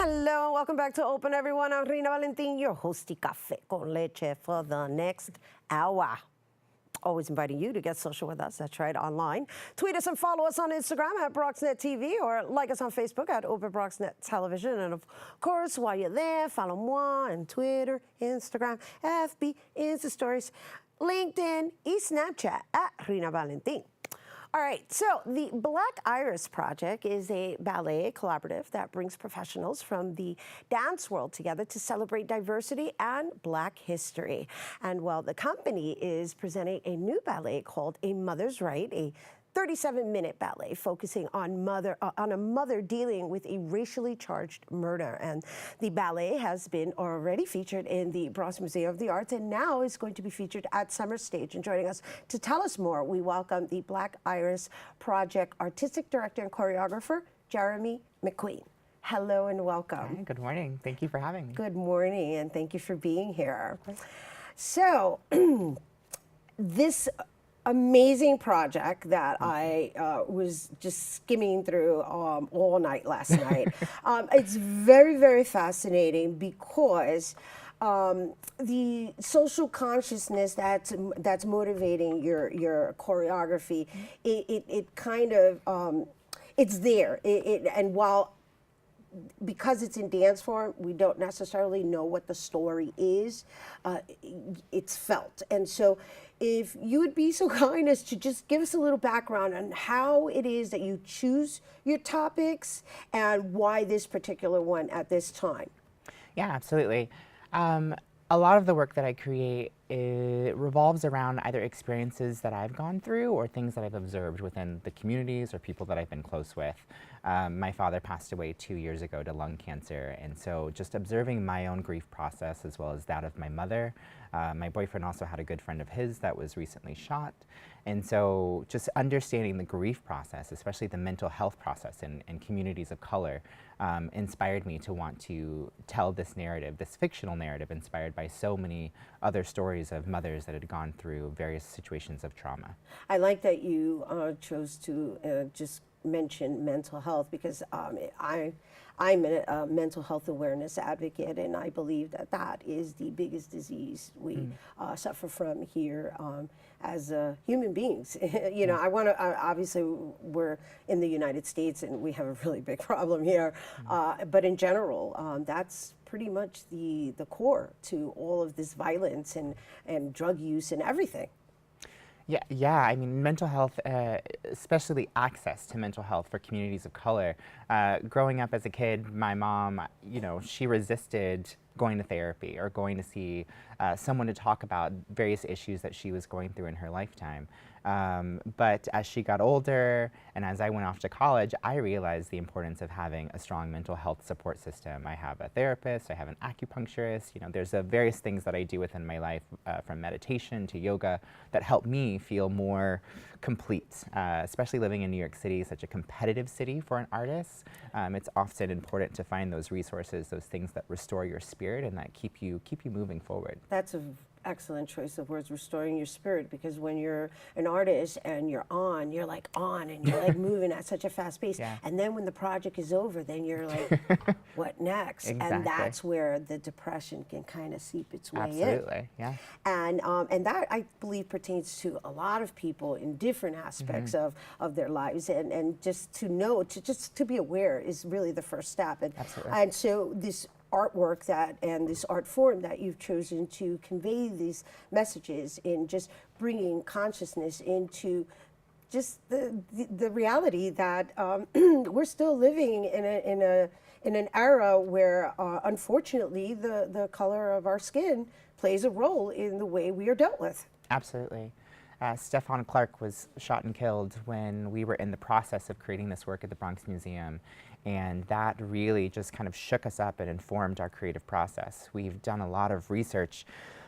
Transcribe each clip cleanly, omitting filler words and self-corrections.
Hello, welcome back to Open, everyone. I'm Rhina Valentin, your hosty Café con Leche for the next hour. Always inviting you to get social with us. That's right, online. Tweet us and follow us on Instagram at BronxNet TV or like us on Facebook at Open BronxNet Television. And of course, while you're there, follow moi on Twitter, Instagram, FB, Insta Stories, LinkedIn, and Snapchat at Rhina Valentin. All right, so the Black Iris Project is a ballet collaborative that brings professionals from the dance world together to celebrate diversity and Black history. And well, the company is presenting a new ballet called A Mother's Rite, a 37-minute ballet focusing on a mother dealing with a racially charged murder. And the ballet has been already featured in the Bronx Museum of the Arts and now is going to be featured at Summer Stage. And joining us to tell us more, we welcome the Black Iris Project Artistic Director and Choreographer, Jeremy McQueen. Hello and welcome. Hi, good morning. Thank you for having me. Good morning, and thank you for being here. So, this amazing project that I was just skimming through all night last night. It's very, very fascinating because the social consciousness that's motivating your choreography, it kind of, it's there. And while because it's in dance form, we don't necessarily know what the story is. It's felt. And so if you would be so kind as to just give us a little background on how it is that you choose your topics and why this particular one at this time. Yeah, absolutely. A lot of the work that I create revolves around either experiences that I've gone through or things that I've observed within the communities or people that I've been close with. My father passed away 2 years ago to lung cancer, and so just observing my own grief process as well as that of my mother. My boyfriend also had a good friend of his that was recently shot, and so just understanding the grief process, especially the mental health process in communities of color, inspired me to want to tell this narrative, this fictional narrative inspired by so many other stories of mothers that had gone through various situations of trauma. I like that you chose to just mention mental health because I'm a mental health awareness advocate, and I believe that that is the biggest disease we suffer from here as human beings. You know, I want to, obviously we're in the United States and we have a really big problem here, but in general, that's pretty much the core to all of this violence and drug use and everything. Yeah. I mean, mental health, especially access to mental health for communities of color. Growing up as a kid, my mom, you know, she resisted going to therapy or going to see someone to talk about various issues that she was going through in her lifetime. But as she got older and as I went off to college, I realized the importance of having a strong mental health support system. I have a therapist, I have an acupuncturist, you know, there's various things that I do within my life, from meditation to yoga, that help me feel more complete, especially living in New York City, such a competitive city for an artist. It's often important to find those resources, those things that restore your spirit and that keep you moving forward. That's an excellent choice of words, restoring your spirit, because when you're an artist and you're like on and you're like moving at such a fast pace. Yeah. And then when the project is over, then you're like, what next? Exactly. And that's where the depression can kind of seep its way in. Absolutely, yeah. And that, I believe, pertains to a lot of people in different aspects of their lives. And just to know, to be aware is really the first step. And, Absolutely. And so this artwork and this art form that you've chosen to convey these messages in just bringing consciousness into just the reality that we're still living in an era where unfortunately the color of our skin plays a role in the way we are dealt with. Absolutely. Stephon Clark was shot and killed when we were in the process of creating this work at the Bronx Museum. And that really just kind of shook us up and informed our creative process. We've done a lot of research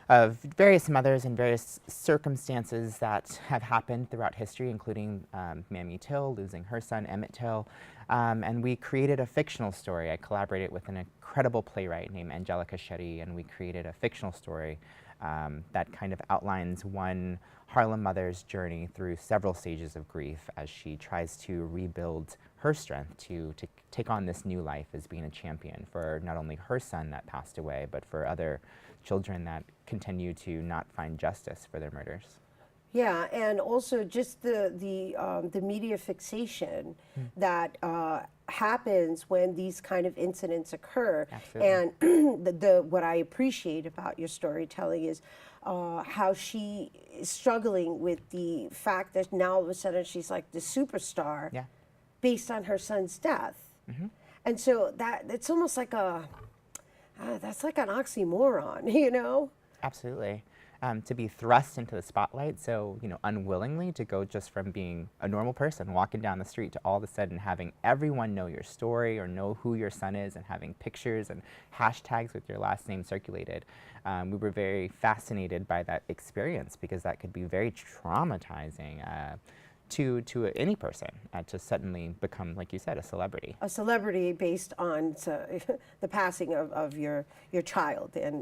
of various mothers and various circumstances that have happened throughout history, including Mamie Till losing her son, Emmett Till. And we created a fictional story. I collaborated with an incredible playwright named Angelica Shetty, and we created a fictional story that kind of outlines one Harlem mother's journey through several stages of grief as she tries to rebuild her strength to take on this new life as being a champion for not only her son that passed away, but for other children that continue to not find justice for their murders. Yeah, and also just the media fixation that happens when these kind of incidents occur. Absolutely. And the what I appreciate about your storytelling is how she is struggling with the fact that now all of a sudden she's like the superstar Yeah. based on her son's death. And so that it's almost like that's like an oxymoron, you know? Absolutely. To be thrust into the spotlight so, unwillingly, to go just from being a normal person walking down the street to all of a sudden having everyone know your story or know who your son is and having pictures and hashtags with your last name circulated. We were very fascinated by that experience because that could be very traumatizing to any person to suddenly become, like you said, a celebrity. A celebrity based on the passing of your child, and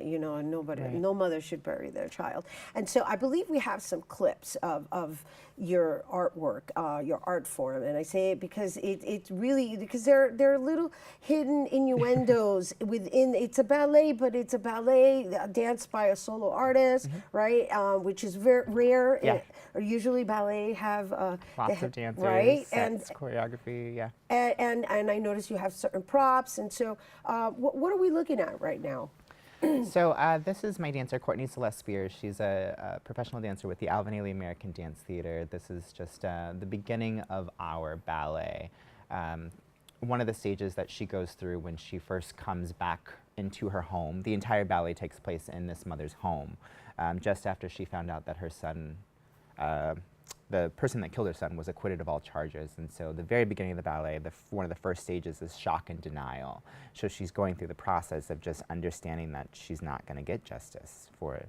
nobody, Right. no mother should bury their child. And so I believe we have some clips of your artwork, your art form, and I say it because it's really because there are little hidden innuendos within. It's a ballet, but it's a ballet danced by a solo artist, right? Which is very rare. Yeah. Usually ballet have Lots of dancers, right? sets, choreography, yeah. And I notice you have certain props, and so what are we looking at right now? So this is my dancer, Courtney Celeste. She's a professional dancer with the Alvin Ailey American Dance Theater. This is just the beginning of our ballet. One of the stages that she goes through when she first comes back into her home, the entire ballet takes place in this mother's home, just after she found out that her son, the person that killed her son, was acquitted of all charges. And so the very beginning of the ballet, one of the first stages is shock and denial. So she's going through the process of just understanding that she's not going to get justice for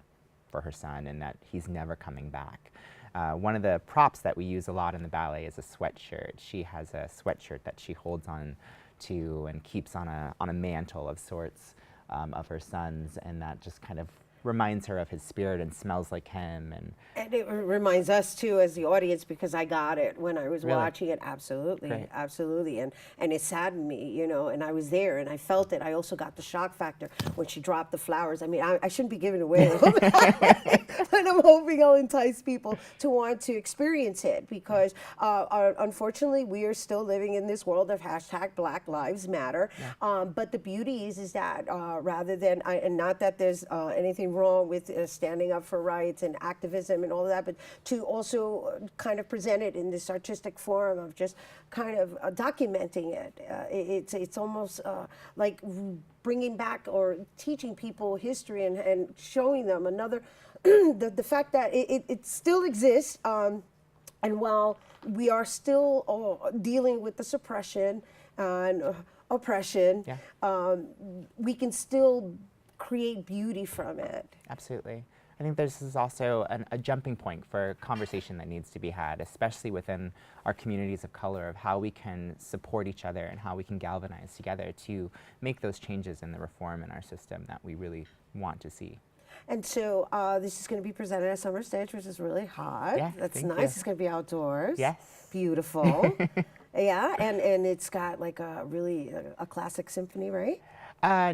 her son and that he's never coming back. One of the props that we use a lot in the ballet is a sweatshirt. She has a sweatshirt that she holds on to and keeps on a mantle of sorts of her son's, and that just kind of reminds her of his spirit and smells like him. And it reminds us too as the audience, because I got it when I was Really? watching it. Absolutely. Great. Absolutely. And it saddened me, and I was there and I felt it. I also got the shock factor when she dropped the flowers. I mean, I shouldn't be giving away a little bit, but I'm hoping I'll entice people to want to experience it, because unfortunately we are still living in this world of hashtag Black Lives Matter. Yeah. But the beauty is that rather than, and not that there's anything wrong with standing up for rights and activism and all of that, but to also kind of present it in this artistic form of just kind of documenting it. It's almost like bringing back or teaching people history and showing them another, the fact that it still exists, and while we are still dealing with the suppression and oppression, yeah. We can still create beauty from it. Absolutely. I think this is also a jumping point for conversation that needs to be had, especially within our communities of color, of how we can support each other and how we can galvanize together to make those changes in the reform in our system that we really want to see. And so this is going to be presented at Summer Stage, which is really hot. Yeah, that's thank nice. you. It's going to be outdoors. Yes. Beautiful. Yeah, and it's got like a really a classic symphony, right?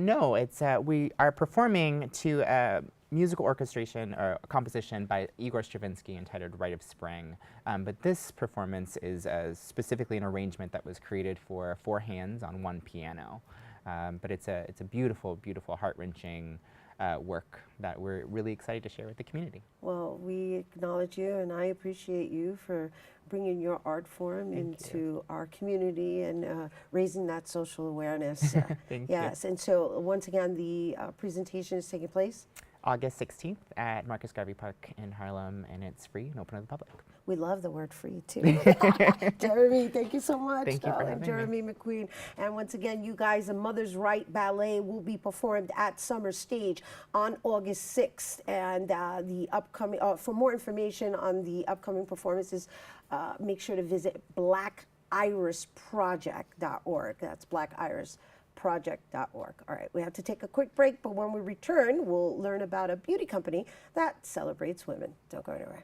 No, it's we are performing to a musical orchestration or a composition by Igor Stravinsky entitled Rite of Spring. But this performance is specifically an arrangement that was created for 4 hands on 1 piano. But it's a beautiful, beautiful, heart-wrenching work that we're really excited to share with the community. Well, we acknowledge you, and I appreciate you for bringing your art form into our community and raising that social awareness. Thank yes, you. And so once again, the presentation is taking place August 16th at Marcus Garvey Park in Harlem, and it's free and open to the public. We love the word free, too. Jeremy, thank you so much. Thank you for having Jeremy McQueen. And once again, you guys, the Mother's Rite Ballet will be performed at Summer Stage on August 6th. And the upcoming, for more information on the upcoming performances, make sure to visit blackirisproject.org. That's blackirisproject.org. All right, we have to take a quick break, but when we return, we'll learn about a beauty company that celebrates women. Don't go anywhere.